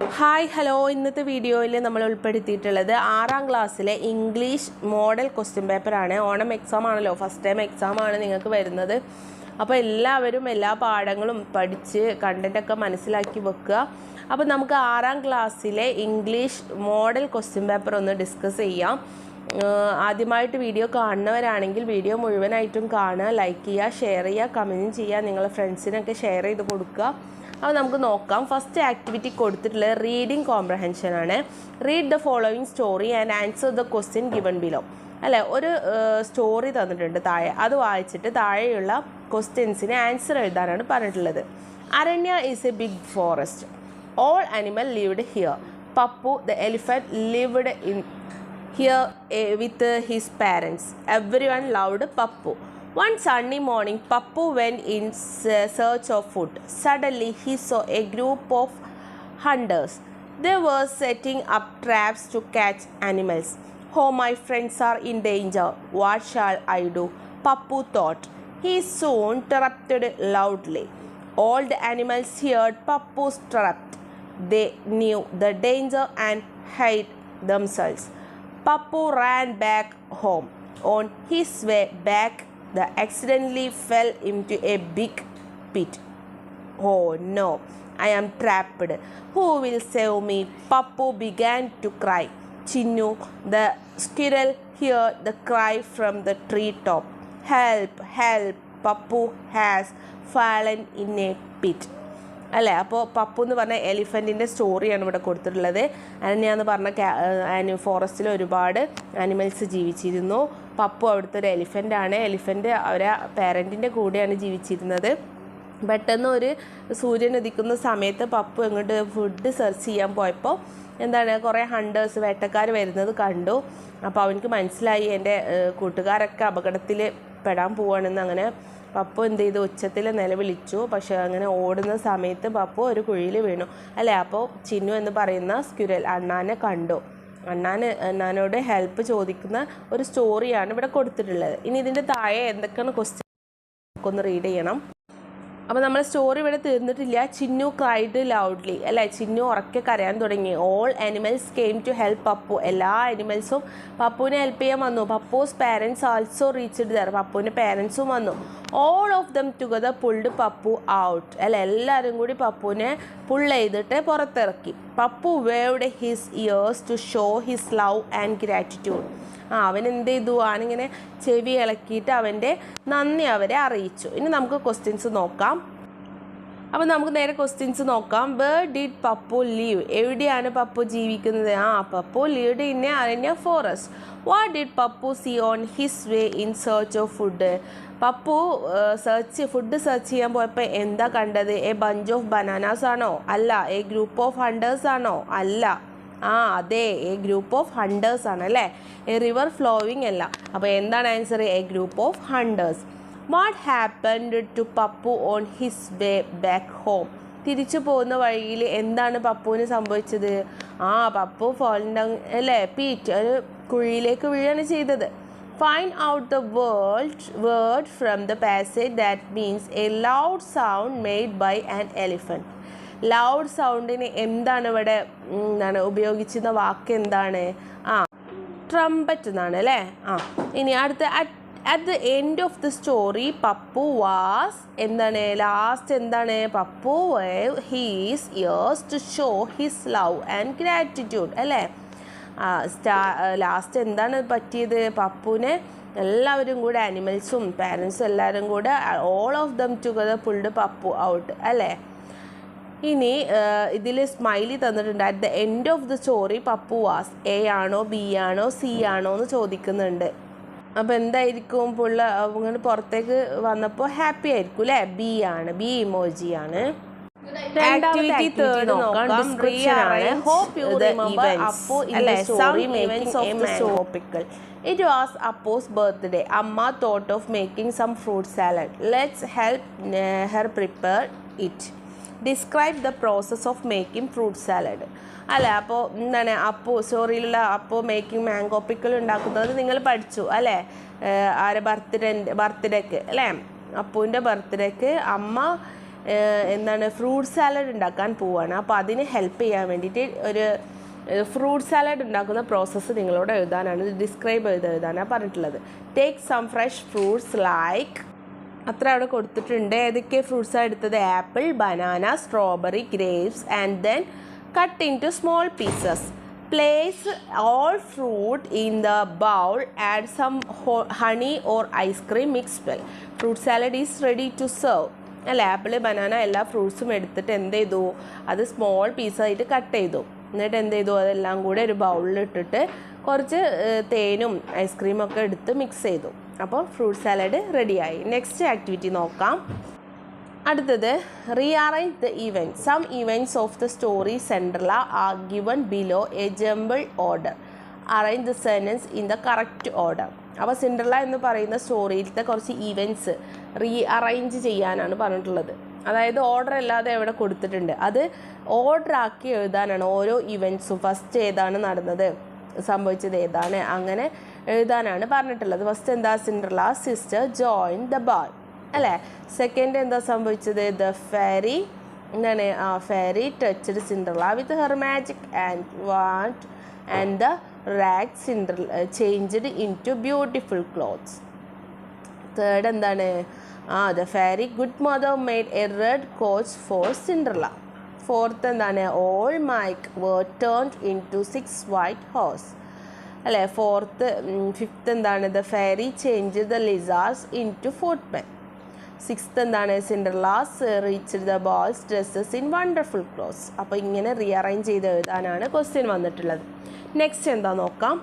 Hi hello ഇന്നത്തെ വീഡിയോയിൽ നമ്മൾ ഉൾപ്പെടുത്തിയിട്ടുള്ളത് 6ാം ക്ലാസ്സിലെ ഇംഗ്ലീഷ് മോഡൽ ക്വസ്റ്റ്യൻ പേപ്പറാണ്. ഓണം എക്സാം ആണല്ലോ, ഫസ്റ്റ് ടൈം എക്സാം ആണ് നിങ്ങൾക്ക് വരുന്നത്. അപ്പോൾ എല്ലാവരും എല്ലാ പാഠങ്ങളും പഠിച്ച് കണ്ടൻറ്റൊക്കെ മനസ്സിലാക്കി വെക്കുക. അപ്പോൾ നമുക്ക് 6ാം ക്ലാസ്സിലെ ഇംഗ്ലീഷ് മോഡൽ ക്വസ്റ്റ്യൻ പേപ്പർ ഒന്ന് ഡിസ്കസ് ചെയ്യാം. ആദ്യമായിട്ട് വീഡിയോ കാണുന്നവരാണെങ്കിൽ വീഡിയോ മുഴുവനായിട്ടും കാണുക, ലൈക്ക് ചെയ്യുക, ഷെയർ ചെയ്യുക, കമൻറ്റ് ചെയ്യുക, നിങ്ങളുടെ ഫ്രണ്ട്സിനൊക്കെ ഷെയർ ചെയ്ത് കൊടുക്കുക. അപ്പോൾ നമുക്ക് നോക്കാം. ഫസ്റ്റ് ആക്ടിവിറ്റി കൊടുത്തിട്ടുള്ളത് റീഡിങ് കോംപ്രഹെൻഷൻ ആണ്. Read the following story and answer the question given below. അല്ലേ, ഒരു സ്റ്റോറി തന്നിട്ടുണ്ട് താഴെ, അത് വായിച്ചിട്ട് താഴെയുള്ള ക്വസ്റ്റ്യൻസിന് ആൻസർ എഴുതാനാണ് പറഞ്ഞിട്ടുള്ളത്. Aranya is a big forest. All animal lived here. Pappu the elephant lived in here with his parents. Everyone loved Pappu. One sunny morning, Pappu went in search of food. Suddenly, he saw a group of hunters. They were setting up traps to catch animals. Oh, my friends are in danger. What shall I do? Pappu thought. He soon trumpeted loudly. All the animals heard Pappu's trump. They knew the danger and hid themselves. Pappu ran back home. On his way back, they accidentally fell into a big pit. Oh no, I am trapped. Who will save me? Pappu began to cry. Chinnu, the squirrel, heard the cry from the treetop. Help, help, Pappu has fallen in a pit. അല്ലേ, അപ്പോൾ പപ്പു എന്ന് പറഞ്ഞ എലിഫൻറ്റിൻ്റെ സ്റ്റോറിയാണ് ഇവിടെ കൊടുത്തിട്ടുള്ളത്. അരണ്യാന്ന് പറഞ്ഞ ഫോറസ്റ്റിൽ ഒരുപാട് animals ജീവിച്ചിരുന്നു. പപ്പു അവിടുത്തെ ഒരു എലിഫൻ്റാണ്. എലിഫൻ്റ് അവരെ പാരൻറ്റിൻ്റെ കൂടെയാണ് ജീവിച്ചിരുന്നത്. പെട്ടെന്ന് ഒരു സൂര്യൻ ഉദിക്കുന്ന സമയത്ത് പപ്പു എങ്ങോട്ട് ഫുഡ് സെർച്ച് ചെയ്യാൻ പോയപ്പോൾ കുറേ ഹണ്ടേഴ്സ്, വേട്ടക്കാർ വരുന്നത് കണ്ടു. അപ്പോൾ അവനക്ക് മനസ്സിലായി എൻ്റെ കൂട്ടുകാരൊക്കെ അപകടത്തിൽ പെടാൻ പോവാണെന്ന്. അങ്ങനെ പപ്പു എന്ത് ചെയ്തു, ഉച്ചത്തിൽ നിലവിളിച്ചു. പക്ഷേ അങ്ങനെ ഓടുന്ന സമയത്ത് പപ്പു ഒരു കുഴിയിൽ വീണു. അല്ലേ, അപ്പോൾ ചിന്നു എന്ന് പറയുന്ന സ്ക്വിറൽ അണ്ണാനെ കണ്ടു. അണ്ണാനോട് ഹെൽപ്പ് ചോദിക്കുന്ന ഒരു സ്റ്റോറിയാണ് ഇവിടെ കൊടുത്തിട്ടുള്ളത്. ഇനി ഇതിൻ്റെ താഴെ എന്തൊക്കെയാണ് ക്വസ്റ്റ്യൻ ഒന്ന് റീഡ് ചെയ്യണം. അപ്പോൾ നമ്മൾ സ്റ്റോറി ഇവിടെ തീർന്നിട്ടില്ല. Chinnu cried loudly. അല്ലേ, ചിന്നു ഉറക്കെ കരയാൻ തുടങ്ങി. All animals came to help Pappu. എല്ലാ ആനിമൽസും പപ്പുവിനെ ഹെൽപ്പ് ചെയ്യാൻ വന്നു. Pappu's parents also reached there. പപ്പുവിൻ്റെ പാരൻസും വന്നു. All of them together pulled Pappu out. അല്ല, എല്ലാവരും കൂടി പപ്പുവിനെ പുൾ ചെയ്തിട്ട് പുറത്തിറക്കി. Pappu waved his ears to show his love and gratitude. അവൻ എന്ത് ചെയ്തു, അവനിങ്ങനെ ചെവി ഇളക്കിയിട്ട് അവൻ്റെ നന്ദി അവരെ അറിയിച്ചു. ഇനി നമുക്ക് ക്വസ്റ്റ്യൻസ് നോക്കാം. അപ്പോൾ നമുക്ക് നേരെ ക്വസ്റ്റ്യൻസ് നോക്കാം. Where did Pappu live? എവിടെയാണ് പപ്പു ജീവിക്കുന്നത്? Pappu lived in a Aranya forest. What did Pappu see on his way in search of food? Pappu food search ചെയ്യാൻ പോയപ്പോൾ എന്താ കണ്ടത്? എ ബഞ്ച് ഓഫ് ബനാനാസ് ആണോ? അല്ല. എ ഗ്രൂപ്പ് ഓഫ് ഹണ്ടേഴ്സ് ആണോ? അല്ല. അതെ, എ ഗ്രൂപ്പ് ഓഫ് ഹണ്ടേഴ്സ് ആണ്. അല്ലേ, എ റിവർ ഫ്ലോവിങ് അല്ല. അപ്പോൾ എന്താണ് answer? A group of hunters. What happened to Pappu on his way back home? തിരിച്ചു പോകുന്ന വഴിയിൽ എന്താണ് പപ്പുവിന് സംഭവിച്ചത്? പപ്പു ഫോൾ ഡൗൺ, അല്ലേ, പീറ്റ്, ഒരു കുഴിയിലേക്ക് വീഴാണ് ചെയ്തത്. Find out the word from the passage that means a loud sound made by an elephant. Loud സൗണ്ടിന് എന്താണ് ഇവിടെ ഉപയോഗിച്ചിരുന്ന വാക്ക് എന്താണ്? ട്രംപറ്റ് എന്നാണ്. അല്ലേ. ഇനി അടുത്ത at the end of the story Pappu was last Pappu waved his ears to show his love and gratitude. അല്ലേ, ലാസ്റ്റ് എന്താണ് പറ്റിയത്? പപ്പുവിനെ എല്ലാവരും കൂടെ, ആനിമൽസും പാരൻസും എല്ലാവരും കൂടെ all of them together pulled Pappu out. അല്ലേ, ഇനി ഇതിൽ സ്മൈലി തന്നിട്ടുണ്ട്. At the end of the story Pappu was. A ആണോ, ബി ആണോ, സി ആണോ എന്ന് ചോദിക്കുന്നുണ്ട്. അപ്പോൾ എന്തായിരിക്കും? അങ്ങനെ പുറത്തേക്ക് വന്നപ്പോൾ ഹാപ്പി ആയിരിക്കും. അല്ലേ, ബി ആണ്. ബി ഇമോജിയാണ്. ആക്ടിവിറ്റി തേർഡ് നോക്കാം. ഡിസ്ക്രിപ്ഷൻ ആണ്. Hope you remember Appu in the story events of the story. It was Appu's birthday. Amma thought of making some fruit salad. Let's help her prepare it. Describe the process of making fruit salad. അല്ലേ, അപ്പോൾ അപ്പു സ്റ്റോറിയിലുള്ള Appu making mango pickle ഉണ്ടാക്കുന്നത് നിങ്ങൾ പഠിച്ചു. അല്ലേ, ആരെ ബർത്ത്ഡേക്ക്. അല്ലേ, അപ്പുവിൻ്റെ ബർത്ത്ഡേക്ക് അമ്മ എന്താണ് ഫ്രൂട്ട് സാലഡ് ഉണ്ടാക്കാൻ പോവുകയാണ്. അപ്പോൾ അതിന് ഹെൽപ്പ് ചെയ്യാൻ വേണ്ടിയിട്ട് ഒരു ഫ്രൂട്ട് സാലഡ് ഉണ്ടാക്കുന്ന പ്രോസസ്സ് നിങ്ങളോട് എഴുതാനാണ്, ഡിസ്ക്രൈബ് ചെയ്ത് എഴുതാനാണ് പറഞ്ഞിട്ടുള്ളത്. Take some fresh fruits like, അത്ര അവിടെ കൊടുത്തിട്ടുണ്ട്. ഏതൊക്കെ ഫ്രൂട്ട്സാണ് എടുത്തത്? Apple, banana, strawberry, grapes and then cut into small pieces. Place all fruit in the bowl, add some honey or ice cream, mix well. Fruit salad is ready to serve. അല്ല, apple, banana എല്ലാ ഫ്രൂട്ട്സും എടുത്തിട്ട് എന്ത് ചെയ്തു? അത് small പീസായിട്ട് cut ചെയ്തു. എന്നിട്ട് എന്ത് ചെയ്തു? അതെല്ലാം കൂടെ ഒരു ബൗളിലിട്ടിട്ട് കുറച്ച് തേനും ഐസ്ക്രീമൊക്കെ എടുത്ത് മിക്സ് ചെയ്തു. അപ്പോൾ ഫ്രൂട്ട് സാലഡ് റെഡിയായി. നെക്സ്റ്റ് ആക്ടിവിറ്റി നോക്കാം. അടുത്തത് rearrange the event. Some events of the story Cinderella are given below a jumble order. Arrange the sentence in the correct order. അപ്പോൾ സിൻഡ്രല്ല എന്ന് പറയുന്ന സ്റ്റോറിയിലത്തെ കുറച്ച് ഇവൻറ്റ്സ് റീഅറേഞ്ച് ചെയ്യാനാണ് പറഞ്ഞിട്ടുള്ളത്. അതായത് ഓർഡർ അല്ലാതെ എവിടെ കൊടുത്തിട്ടുണ്ട്, അത് ഓർഡർ ആക്കി എഴുതാനാണ്. ഓരോ ഇവൻറ്റ്സും ഫസ്റ്റ് ഏതാണ് നടന്നത്, സംഭവിച്ചത് ഏതാണ്, അങ്ങനെ എഴുതാനാണ് പറഞ്ഞിട്ടുള്ളത്. ഫസ്റ്റ് എന്താ? Cinderella sister join the ball അല്ലേ. സെക്കൻഡ് എന്താ സംഭവിച്ചത്? ദ ഫെയറി എന്താണ്? Fairy touched Cinderella with her magic and wand and the rag Cinderella changed into beautiful clothes. Third എന്താണ്? The fairy good mother made a red coach for Cinderella. Fourth എന്താണ്? All mice were turned into 6 white horse അല്ലേ. Fifth എന്താണ്? The fairy changed the lizards into footmen. Sixth എന്താണ്? Cinderella's reached the balls dresses in wonderful clothes. അപ്പോൾ ഇങ്ങനെ rearrange ചെയ്ത് എഴുതാനാണ് question വന്നിട്ടുള്ളത്. Next എന്താ നോക്കാം.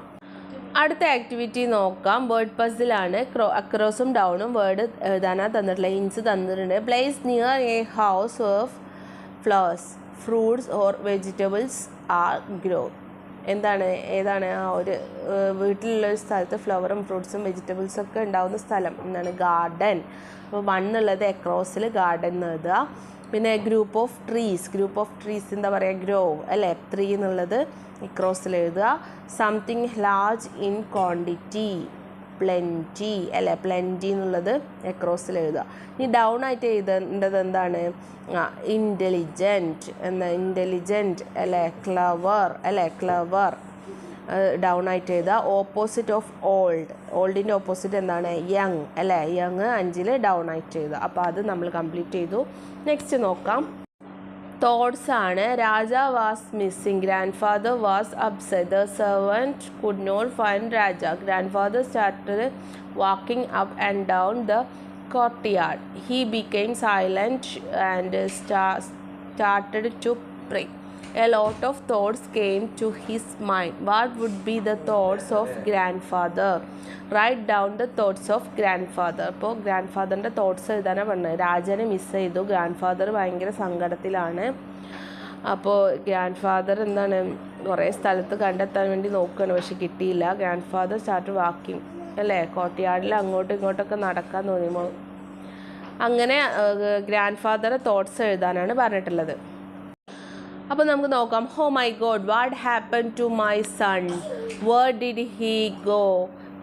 അടുത്ത ആക്ടിവിറ്റി നോക്കാം. വേർഡ് പസിലാണ്. അക്രോസും ഡൗണും വേർഡ് എഴുതാനാണ് തന്നിട്ടുള്ളത്. ഹിൻസ് തന്നിട്ടുണ്ട്. Place near A house of flowers, fruits or vegetables R grow. എന്താണ്? ഏതാണ്? ഒരു വീട്ടിലുള്ളൊരു സ്ഥലത്ത് ഫ്ലവറും ഫ്രൂട്ട്സും വെജിറ്റബിൾസും ഒക്കെ ഉണ്ടാകുന്ന സ്ഥലം എന്താണ്? ഗാർഡൻ. അപ്പോൾ മണ്ണുള്ളത് അക്രോസിൽ ഗാർഡൻ എന്ന് എഴുതുക. പിന്നെ ഗ്രൂപ്പ് ഓഫ് ട്രീസ് എന്താ പറയുക? ഗ്രോവ് അല്ലേ. 3 എന്നുള്ളത് അക്രോസിൽ എഴുതുക. Something large in quantity, plenty അല്ലേ. പ്ലെൻറ്റി എന്നുള്ളത് അക്രോസിൽ എഴുതുക. ഇനി ഡൗൺ ആയിട്ട് എഴുതേണ്ടത് എന്താണ്? ഇൻ്റലിജൻറ്റ് അല്ലേ. ക്ലവർ അല്ലേ. ക്ലവർ ഡൗൺ ആയിട്ട് എഴുതുക. ഓപ്പോസിറ്റ് ഓഫ് ഓൾഡിൻ്റെ ഓപ്പോസിറ്റ് എന്താണ്? യങ് അല്ലേ. യങ് 5 ഡൗൺ ആയിട്ട് എഴുതുക. അപ്പോൾ അത് നമ്മൾ കംപ്ലീറ്റ് ചെയ്തു. നെക്സ്റ്റ് നോക്കാം. തോട്ട്സ് ആണ്. Raja was missing. Grandfather was upset. The servant could not find Raja. Grandfather started walking up and down the courtyard. He became silent and started to pray. A lot of thoughts came to his mind. What would be the thoughts of grandfather? Write down the thoughts of grandfather. അപ്പോൾ grand thoughts എഴുതാനാണ് പറഞ്ഞത്. രാജനെ miss ചെയ്തു. Grand father ഭയങ്കര സങ്കടത്തിലാണ്. അപ്പോൾ grand father എന്താണ്? കുറേ സ്ഥലത്ത് കണ്ടെത്താൻ വേണ്ടി നോക്കുകയാണ്, പക്ഷെ കിട്ടിയില്ല. ഗ്രാൻഡ് ഫാദർ സ്റ്റാർട്ട് വാക്കിംഗ് അല്ലേ. കോർട്ട്യാർഡിൽ അങ്ങോട്ടും ഇങ്ങോട്ടൊക്കെ നടക്കാൻ തോന്നിയപ്പോൾ അങ്ങനെ ഗ്രാൻഡ് ഫാദർ തോട്ട്സ് എഴുതാനാണ് പറഞ്ഞിട്ടുള്ളത്. അപ്പോൾ നമുക്ക് നോക്കാം. Oh my god, what happen to my son? Where did he go?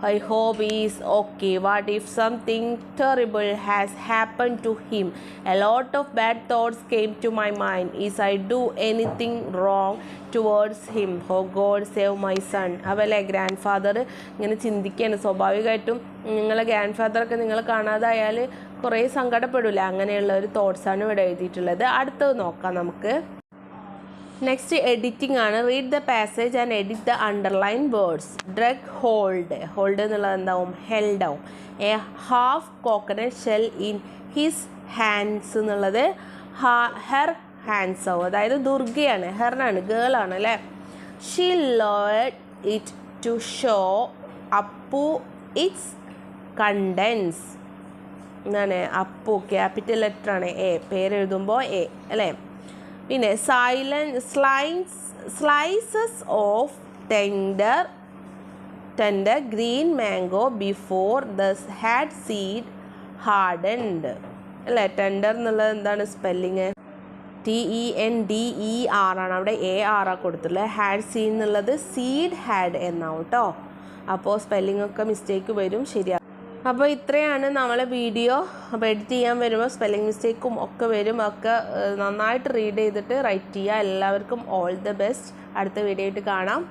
I hope he is okay. What if something terrible has happened to him? A lot of bad thoughts came to my mind. Is I do anything wrong towards him? Oh God, save my son. അവല്ലേ grandfather ഇങ്ങനെ ചിന്തിക്കുകയാണ്. സ്വാഭാവികമായിട്ടും നിങ്ങളെ grand ഫാദറൊക്കെ നിങ്ങൾ കാണാതായാൽ കുറേ സങ്കടപ്പെടില്ല. അങ്ങനെയുള്ള ഒരു തോട്ട്സാണ് ഇവിടെ എഴുതിയിട്ടുള്ളത്. അടുത്തത് നോക്കാം നമുക്ക്. നെക്സ്റ്റ് എഡിറ്റിംഗ് ആണ്. Read the passage and edit the underline words. Drug hold എന്നുള്ളത് എന്താവും? ഹെൽഡ് ആവും. A half coconut shell in his hands എന്നുള്ളത് ഹെർ ഹാൻഡ്സ് ആവും. അതായത് ദുർഗയാണ്, ഹെറിനാണ്, ഗേളാണ് അല്ലേ. She load it to show Appu its contents. എന്താണ്? അപ്പു ക്യാപിറ്റൽ ലെറ്റർ ആണ്. എ പേരെഴുതുമ്പോൾ എ അല്ലേ. പിന്നെ slices of tender green mango before the hard seed hardened അല്ലേ. ടെൻഡർ എന്നുള്ളത് എന്താണ് സ്പെല്ലിങ്? TENDER ആണ്. അവിടെ AR കൊടുത്തിട്ടുള്ളത്. ഹാഡ് സീഡ് എന്നുള്ളത് സീഡ് ഹാഡ് എന്നാവും കേട്ടോ. അപ്പോൾ സ്പെല്ലിംഗ് ഒക്കെ മിസ്റ്റേക്ക് വരും, ശരിയാണ്. അപ്പോൾ ഇത്രയാണ് നമ്മളെ വീഡിയോ. അപ്പോൾ എഡിറ്റ് ചെയ്യാൻ വരുമ്പോൾ സ്പെല്ലിംഗ് മിസ്റ്റേക്കും ഒക്കെ വരും. ഒക്കെ നന്നായിട്ട് റീഡ് ചെയ്തിട്ട് റൈറ്റ് ചെയ്യുക. എല്ലാവർക്കും ഓൾ ദ ബെസ്റ്റ്. അടുത്ത വീഡിയോ ആയിട്ട് കാണാം.